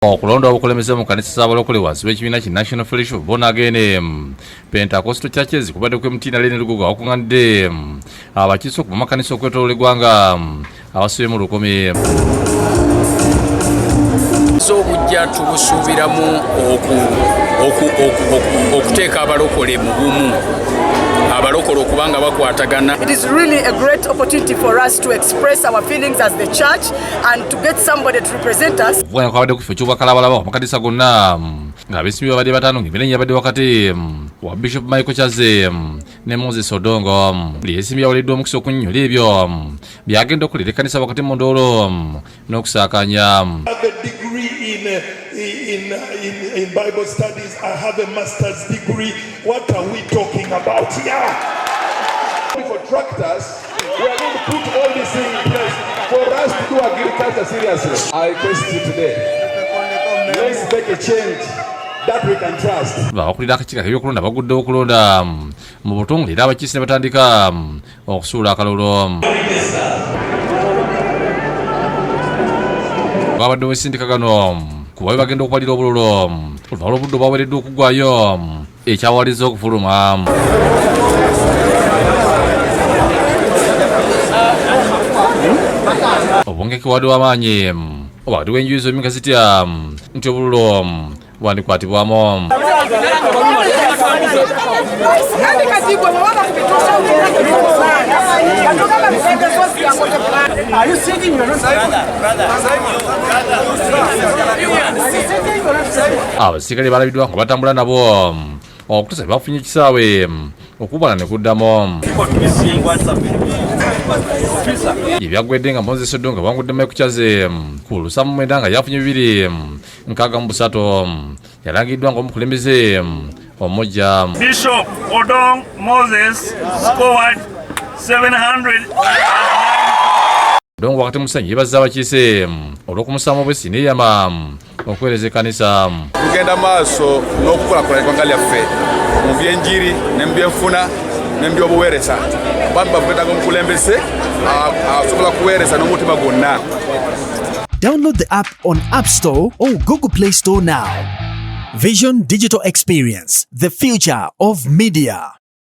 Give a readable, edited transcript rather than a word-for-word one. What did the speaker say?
Okulonda obukulembeze mu kanisa z'abalokole wansi w'ekibiina ki National Fellowship of Born Again Pentecostal Churches kubadde kw'emutiina Lene Lugogo awakuŋŋaanidde abakiise okuva mu makanisa okwetooloola eggwanga abasibe mu lukumi. Obujja tubusuubiramu okuteeka abalokole mu bumu, abalokole okubanga bakwatagana. It is really a great opportunity for us to express our feelings as the church and to get somebody to represent us. Bwana kwabadde ku kifo ky'obwakalabalaba mu kanisa gonna ng'abeesimbyewo babadde bataano ng'emirembe yabadde wakati wa Bishop Kyazze ne Moses Odongo. Buli yeesimbye yaweereddwa omukisa okunnyonnyola ebyo byagenda okuleeta ekkanisa wakati mu ndoolo n'okusaakanya. In Bible studies, I have a master's degree. What are we talking about here? For tractors, we are going to put all these things in place for us to do agriculture seriously. I request you today, let's make a change that we can trust. Abakulira akakiiko k'ebyokulonda bagudde okulonda mu butongole era abakiise ne batandika okusuula akalulu. Babadde wesindika gano kuba bagenda okubalira obululu oluvannyuma lw'obudde obwaweereddwa okuggwayo ekyawaliza okufuluma. Obwongeke bwadde w'amaanyi obwakati w'enjuyi zombi nga zitya nti obululu bwandikwatibwamu. Abasirikale balabiddwa nga batambula nabo okutuusa bafunye ekisaawe okubala ne kuddamu. Ebyaggwedde nga Moses Odongo bangudde Kyazze ku lusamu mwenda nga yafunye 263 yalangiddwa ng'omukulembeze omujja. Bishop Odongo Moses scored 700. Odongo wakati musanyi yeebazza abakiise olw'okumusaamu obwesi neeyama okuweereza ekkanisa. Tugenda maaso n'okukulaakulanya eggwanga lyaffe mu byenjiri ne mu byenfuna ne mu byobuweereza. Bambi bavugetaga omukulembeze asobola kuweereza n'omutima gwonna. Download the app on App Store or Google Play Store now. Vision Digital Experience, the future of media.